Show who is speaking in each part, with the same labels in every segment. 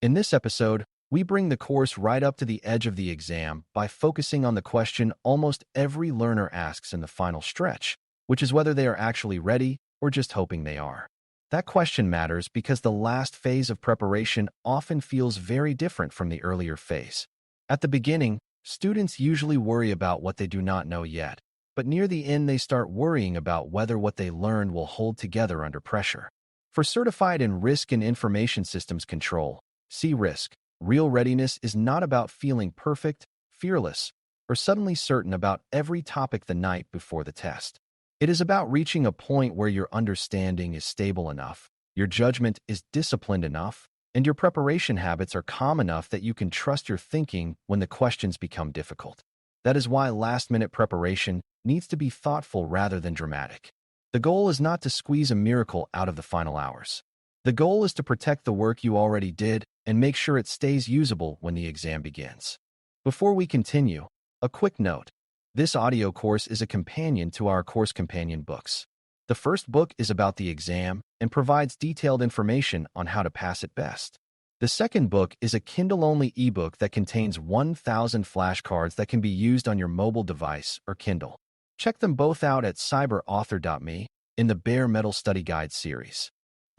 Speaker 1: In this episode, we bring the course right up to the edge of the exam by focusing on the question almost every learner asks in the final stretch, which is whether they are actually ready or just hoping they are. That question matters because the last phase of preparation often feels very different from the earlier phase. At the beginning, students usually worry about what they do not know yet, but near the end they start worrying about whether what they learned will hold together under pressure. For certified in Risk and Information Systems Control, CRISC, real readiness is not about feeling perfect, fearless, or suddenly certain about every topic the night before the test. It is about reaching a point where your understanding is stable enough, your judgment is disciplined enough, and your preparation habits are calm enough that you can trust your thinking when the questions become difficult. That is why last-minute preparation needs to be thoughtful rather than dramatic. The goal is not to squeeze a miracle out of the final hours. The goal is to protect the work you already did and make sure it stays usable when the exam begins. Before we continue, a quick note. This audio course is a companion to our course companion books. The first book is about the exam and provides detailed information on how to pass it best. The second book is a Kindle-only ebook that contains 1,000 flashcards that can be used on your mobile device or Kindle. Check them both out at cyberauthor.me in the Bare Metal Study Guide series.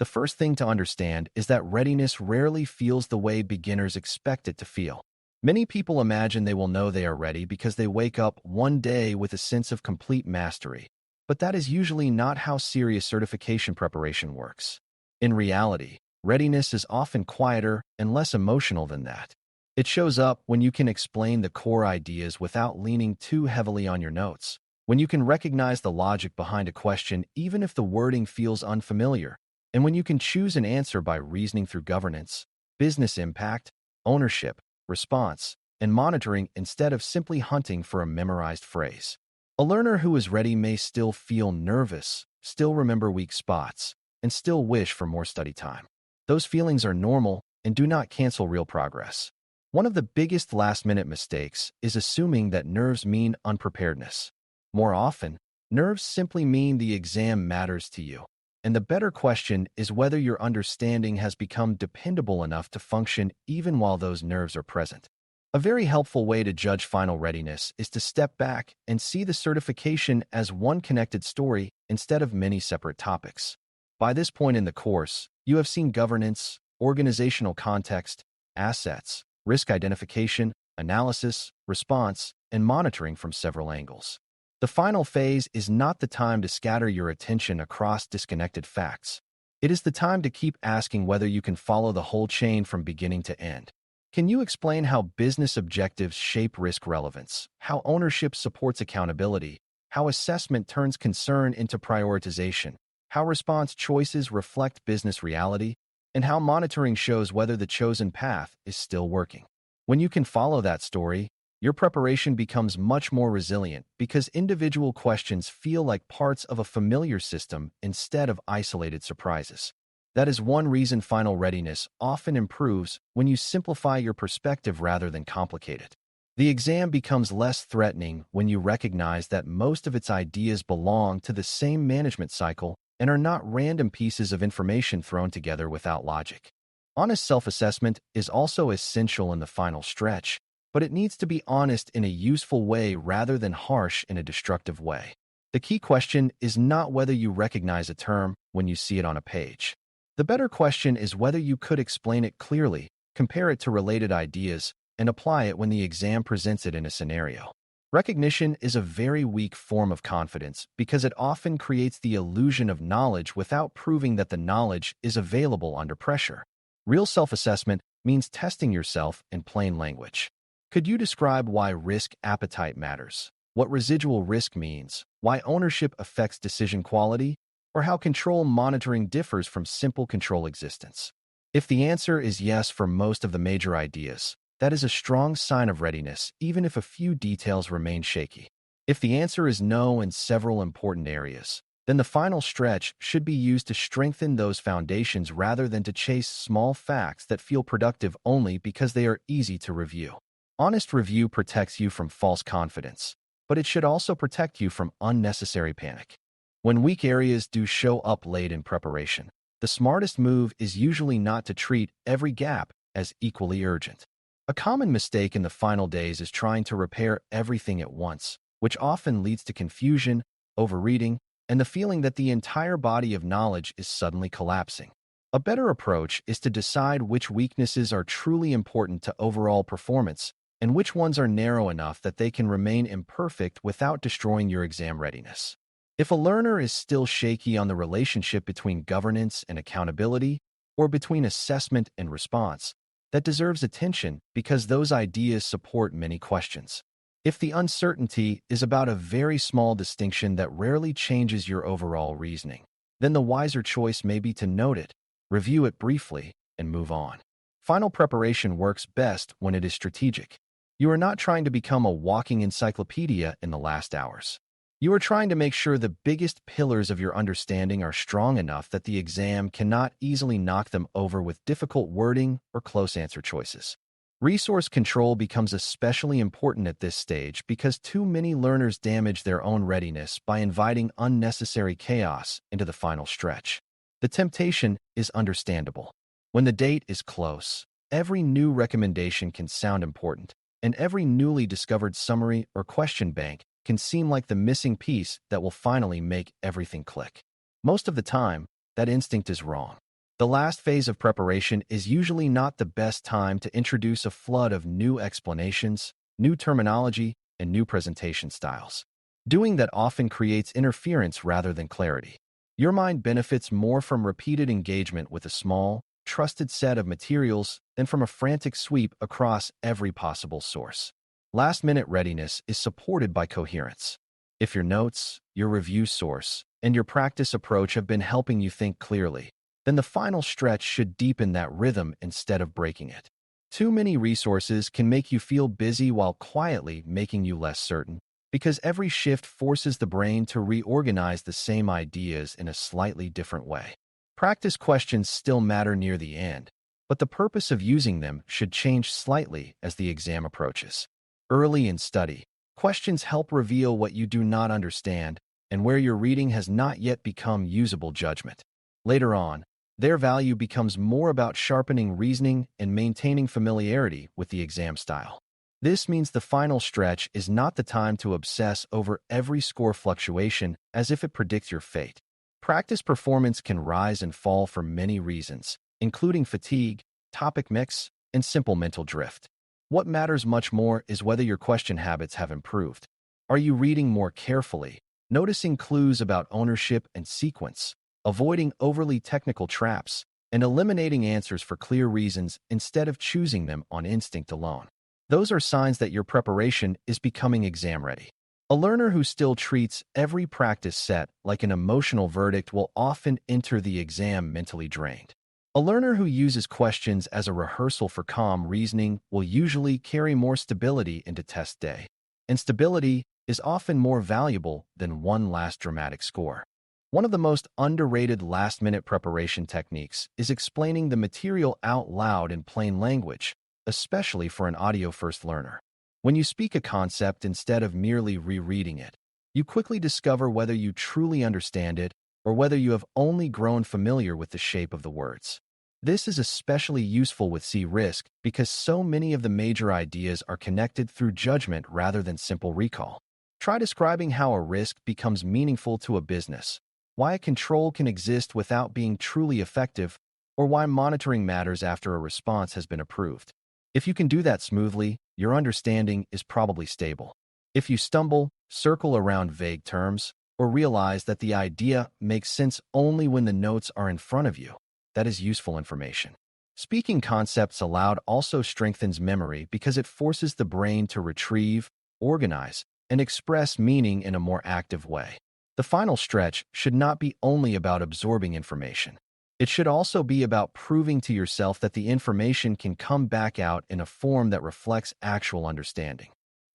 Speaker 1: The first thing to understand is that readiness rarely feels the way beginners expect it to feel. Many people imagine they will know they are ready because they wake up one day with a sense of complete mastery, but that is usually not how serious certification preparation works. In reality, readiness is often quieter and less emotional than that. It shows up when you can explain the core ideas without leaning too heavily on your notes, when you can recognize the logic behind a question even if the wording feels unfamiliar, and when you can choose an answer by reasoning through governance, business impact, ownership, response, and monitoring instead of simply hunting for a memorized phrase. A learner who is ready may still feel nervous, still remember weak spots, and still wish for more study time. Those feelings are normal and do not cancel real progress. One of the biggest last-minute mistakes is assuming that nerves mean unpreparedness. More often, nerves simply mean the exam matters to you. And the better question is whether your understanding has become dependable enough to function even while those nerves are present. A very helpful way to judge final readiness is to step back and see the certification as one connected story instead of many separate topics. By this point in the course, you have seen governance, organizational context, assets, risk identification, analysis, response, and monitoring from several angles. The final phase is not the time to scatter your attention across disconnected facts. It is the time to keep asking whether you can follow the whole chain from beginning to end. Can you explain how business objectives shape risk relevance, how ownership supports accountability, how assessment turns concern into prioritization, how response choices reflect business reality, and how monitoring shows whether the chosen path is still working? When you can follow that story, your preparation becomes much more resilient because individual questions feel like parts of a familiar system instead of isolated surprises. That is one reason final readiness often improves when you simplify your perspective rather than complicate it. The exam becomes less threatening when you recognize that most of its ideas belong to the same management cycle and are not random pieces of information thrown together without logic. Honest self-assessment is also essential in the final stretch, but it needs to be honest in a useful way rather than harsh in a destructive way. The key question is not whether you recognize a term when you see it on a page. The better question is whether you could explain it clearly, compare it to related ideas, and apply it when the exam presents it in a scenario. Recognition is a very weak form of confidence because it often creates the illusion of knowledge without proving that the knowledge is available under pressure. Real self-assessment means testing yourself in plain language. Could you describe why risk appetite matters, what residual risk means, why ownership affects decision quality, or how control monitoring differs from simple control existence? If the answer is yes for most of the major ideas, that is a strong sign of readiness, even if a few details remain shaky. If the answer is no in several important areas, then the final stretch should be used to strengthen those foundations rather than to chase small facts that feel productive only because they are easy to review. Honest review protects you from false confidence, but it should also protect you from unnecessary panic. When weak areas do show up late in preparation, the smartest move is usually not to treat every gap as equally urgent. A common mistake in the final days is trying to repair everything at once, which often leads to confusion, overreading, and the feeling that the entire body of knowledge is suddenly collapsing. A better approach is to decide which weaknesses are truly important to overall performance and which ones are narrow enough that they can remain imperfect without destroying your exam readiness. If a learner is still shaky on the relationship between governance and accountability, or between assessment and response, that deserves attention because those ideas support many questions. If the uncertainty is about a very small distinction that rarely changes your overall reasoning, then the wiser choice may be to note it, review it briefly, and move on. Final preparation works best when it is strategic. You are not trying to become a walking encyclopedia in the last hours. You are trying to make sure the biggest pillars of your understanding are strong enough that the exam cannot easily knock them over with difficult wording or close answer choices. Resource control becomes especially important at this stage because too many learners damage their own readiness by inviting unnecessary chaos into the final stretch. The temptation is understandable. When the date is close, every new recommendation can sound important, and every newly discovered summary or question bank can seem like the missing piece that will finally make everything click. Most of the time, that instinct is wrong. The last phase of preparation is usually not the best time to introduce a flood of new explanations, new terminology, and new presentation styles. Doing that often creates interference rather than clarity. Your mind benefits more from repeated engagement with a small, trusted set of materials than from a frantic sweep across every possible source. Last-minute readiness is supported by coherence. If your notes, your review source, and your practice approach have been helping you think clearly, then the final stretch should deepen that rhythm instead of breaking it. Too many resources can make you feel busy while quietly making you less certain, because every shift forces the brain to reorganize the same ideas in a slightly different way. Practice questions still matter near the end, but the purpose of using them should change slightly as the exam approaches. Early in study, questions help reveal what you do not understand and where your reading has not yet become usable judgment. Later on, their value becomes more about sharpening reasoning and maintaining familiarity with the exam style. This means the final stretch is not the time to obsess over every score fluctuation as if it predicts your fate. Practice performance can rise and fall for many reasons, including fatigue, topic mix, and simple mental drift. What matters much more is whether your question habits have improved. Are you reading more carefully, noticing clues about ownership and sequence, avoiding overly technical traps, and eliminating answers for clear reasons instead of choosing them on instinct alone? Those are signs that your preparation is becoming exam ready. A learner who still treats every practice set like an emotional verdict will often enter the exam mentally drained. A learner who uses questions as a rehearsal for calm reasoning will usually carry more stability into test day, and stability is often more valuable than one last dramatic score. One of the most underrated last-minute preparation techniques is explaining the material out loud in plain language, especially for an audio-first learner. When you speak a concept instead of merely rereading it, you quickly discover whether you truly understand it or whether you have only grown familiar with the shape of the words. This is especially useful with CRISC because so many of the major ideas are connected through judgment rather than simple recall. Try describing how a risk becomes meaningful to a business, why a control can exist without being truly effective, or why monitoring matters after a response has been approved. If you can do that smoothly, your understanding is probably stable. If you stumble, circle around vague terms, or realize that the idea makes sense only when the notes are in front of you, that is useful information. Speaking concepts aloud also strengthens memory because it forces the brain to retrieve, organize, and express meaning in a more active way. The final stretch should not be only about absorbing information. It should also be about proving to yourself that the information can come back out in a form that reflects actual understanding.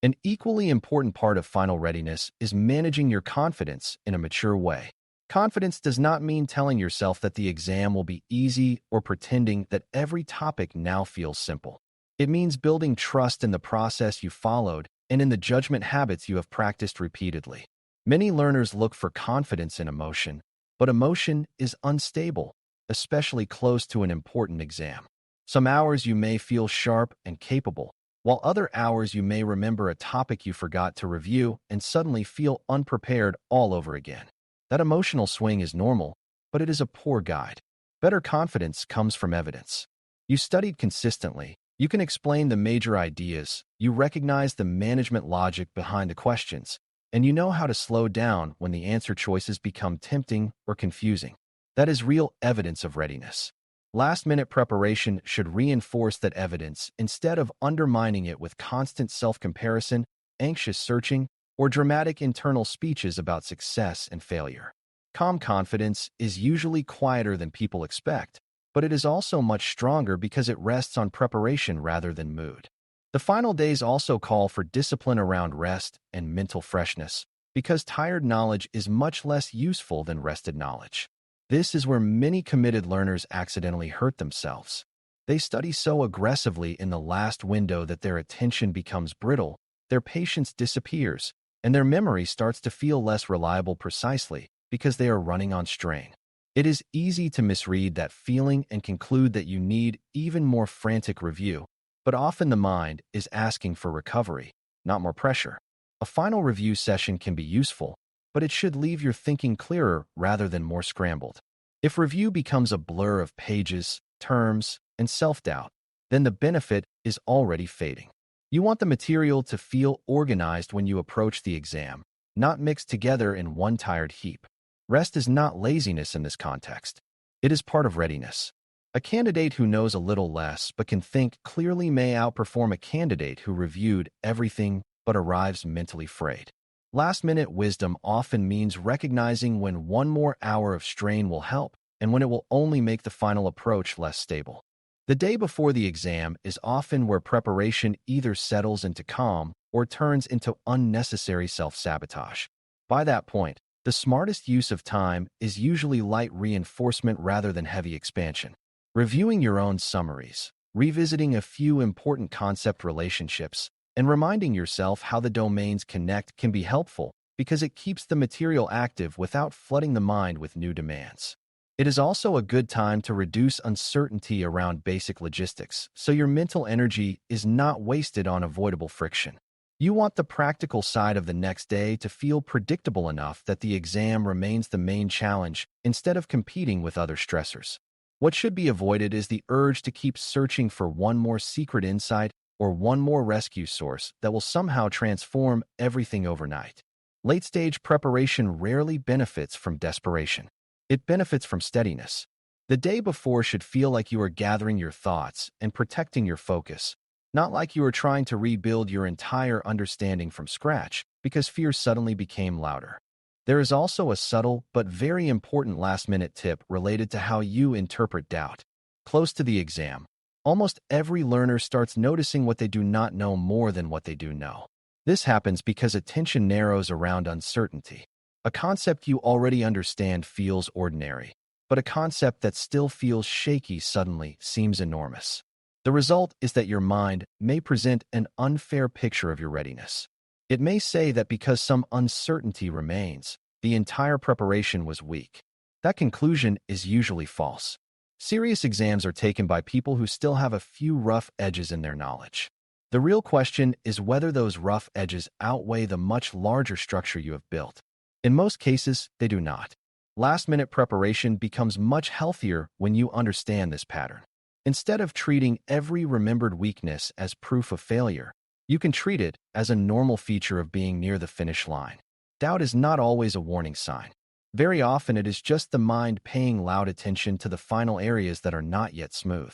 Speaker 1: An equally important part of final readiness is managing your confidence in a mature way. Confidence does not mean telling yourself that the exam will be easy or pretending that every topic now feels simple. It means building trust in the process you followed and in the judgment habits you have practiced repeatedly. Many learners look for confidence in emotion, but emotion is unstable, especially close to an important exam. Some hours you may feel sharp and capable, while other hours you may remember a topic you forgot to review and suddenly feel unprepared all over again. That emotional swing is normal, but it is a poor guide. Better confidence comes from evidence. You studied consistently. You can explain the major ideas. You recognize the management logic behind the questions, and you know how to slow down when the answer choices become tempting or confusing. That is real evidence of readiness. Last-minute preparation should reinforce that evidence instead of undermining it with constant self-comparison, anxious searching, or dramatic internal speeches about success and failure. Calm confidence is usually quieter than people expect, but it is also much stronger because it rests on preparation rather than mood. The final days also call for discipline around rest and mental freshness, because tired knowledge is much less useful than rested knowledge. This is where many committed learners accidentally hurt themselves. They study so aggressively in the last window that their attention becomes brittle, their patience disappears, and their memory starts to feel less reliable precisely because they are running on strain. It is easy to misread that feeling and conclude that you need even more frantic review, but often the mind is asking for recovery, not more pressure. A final review session can be useful, but it should leave your thinking clearer rather than more scrambled. If review becomes a blur of pages, terms, and self-doubt, then the benefit is already fading. You want the material to feel organized when you approach the exam, not mixed together in one tired heap. Rest is not laziness in this context. It is part of readiness. A candidate who knows a little less but can think clearly may outperform a candidate who reviewed everything but arrives mentally frayed. Last-minute wisdom often means recognizing when one more hour of strain will help and when it will only make the final approach less stable. The day before the exam is often where preparation either settles into calm or turns into unnecessary self-sabotage. By that point, the smartest use of time is usually light reinforcement rather than heavy expansion. Reviewing your own summaries, revisiting a few important concept relationships, and reminding yourself how the domains connect can be helpful because it keeps the material active without flooding the mind with new demands. It is also a good time to reduce uncertainty around basic logistics, so your mental energy is not wasted on avoidable friction. You want the practical side of the next day to feel predictable enough that the exam remains the main challenge instead of competing with other stressors. What should be avoided is the urge to keep searching for one more secret insight or one more rescue source that will somehow transform everything overnight. Late-stage preparation rarely benefits from desperation. It benefits from steadiness. The day before should feel like you are gathering your thoughts and protecting your focus, not like you are trying to rebuild your entire understanding from scratch because fear suddenly became louder. There is also a subtle but very important last-minute tip related to how you interpret doubt. Close to the exam, almost every learner starts noticing what they do not know more than what they do know. This happens because attention narrows around uncertainty. A concept you already understand feels ordinary, but a concept that still feels shaky suddenly seems enormous. The result is that your mind may present an unfair picture of your readiness. It may say that because some uncertainty remains, the entire preparation was weak. That conclusion is usually false. Serious exams are taken by people who still have a few rough edges in their knowledge. The real question is whether those rough edges outweigh the much larger structure you have built. In most cases, they do not. Last-minute preparation becomes much healthier when you understand this pattern. Instead of treating every remembered weakness as proof of failure, you can treat it as a normal feature of being near the finish line. Doubt is not always a warning sign. Very often it is just the mind paying loud attention to the final areas that are not yet smooth.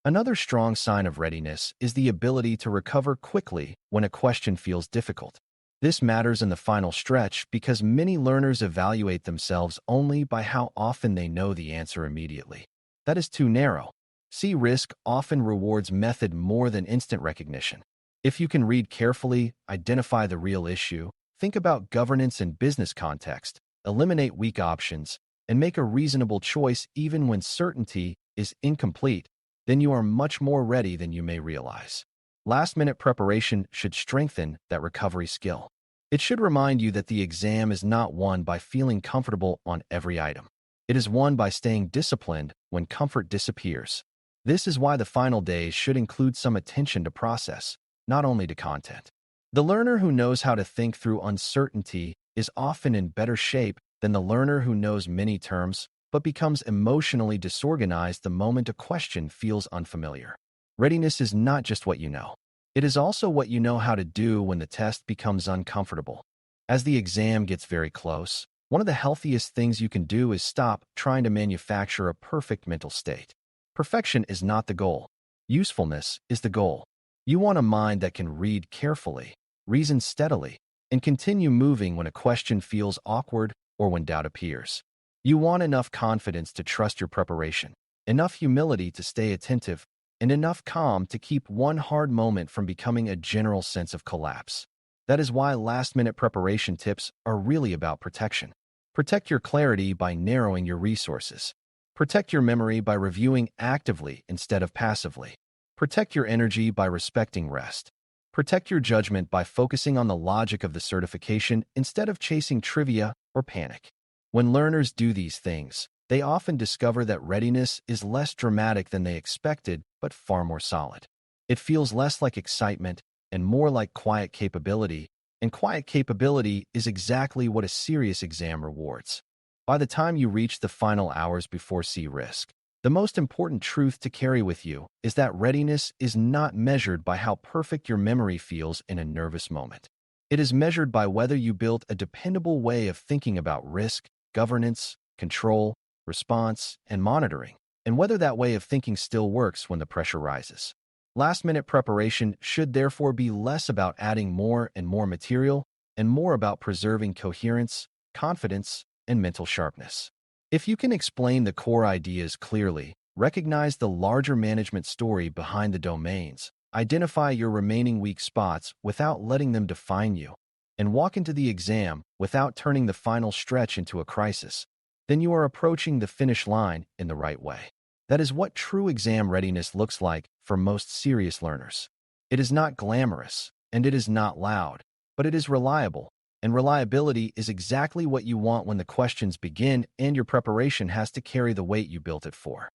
Speaker 1: Another strong sign of readiness is the ability to recover quickly when a question feels difficult. This matters in the final stretch because many learners evaluate themselves only by how often they know the answer immediately. That is too narrow. CRISC often rewards method more than instant recognition. If you can read carefully, identify the real issue, think about governance and business context, eliminate weak options, and make a reasonable choice even when certainty is incomplete, then you are much more ready than you may realize. Last-minute preparation should strengthen that recovery skill. It should remind you that the exam is not won by feeling comfortable on every item. It is won by staying disciplined when comfort disappears. This is why the final days should include some attention to process, not only to content. The learner who knows how to think through uncertainty is often in better shape than the learner who knows many terms but becomes emotionally disorganized the moment a question feels unfamiliar. Readiness is not just what you know. It is also what you know how to do when the test becomes uncomfortable. As the exam gets very close, one of the healthiest things you can do is stop trying to manufacture a perfect mental state. Perfection is not the goal. Usefulness is the goal. You want a mind that can read carefully, reason steadily, and continue moving when a question feels awkward or when doubt appears. You want enough confidence to trust your preparation, enough humility to stay attentive, and enough calm to keep one hard moment from becoming a general sense of collapse. That is why last-minute preparation tips are really about protection. Protect your clarity by narrowing your resources. Protect your memory by reviewing actively instead of passively. Protect your energy by respecting rest. Protect your judgment by focusing on the logic of the certification instead of chasing trivia or panic. When learners do these things, they often discover that readiness is less dramatic than they expected, but far more solid. It feels less like excitement and more like quiet capability, and quiet capability is exactly what a serious exam rewards. By the time you reach the final hours before CRISC, the most important truth to carry with you is that readiness is not measured by how perfect your memory feels in a nervous moment. It is measured by whether you built a dependable way of thinking about risk, governance, control, response, and monitoring, and whether that way of thinking still works when the pressure rises. Last-minute preparation should therefore be less about adding more and more material and more about preserving coherence, confidence, and mental sharpness. If you can explain the core ideas clearly, recognize the larger management story behind the domains, identify your remaining weak spots without letting them define you, and walk into the exam without turning the final stretch into a crisis, then you are approaching the finish line in the right way. That is what true exam readiness looks like for most serious learners. It is not glamorous, and it is not loud, but it is reliable, and reliability is exactly what you want when the questions begin and your preparation has to carry the weight you built it for.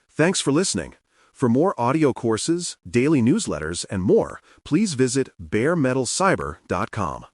Speaker 2: Thanks for listening. For more audio courses, daily newsletters, and more, please visit baremetalcyber.com.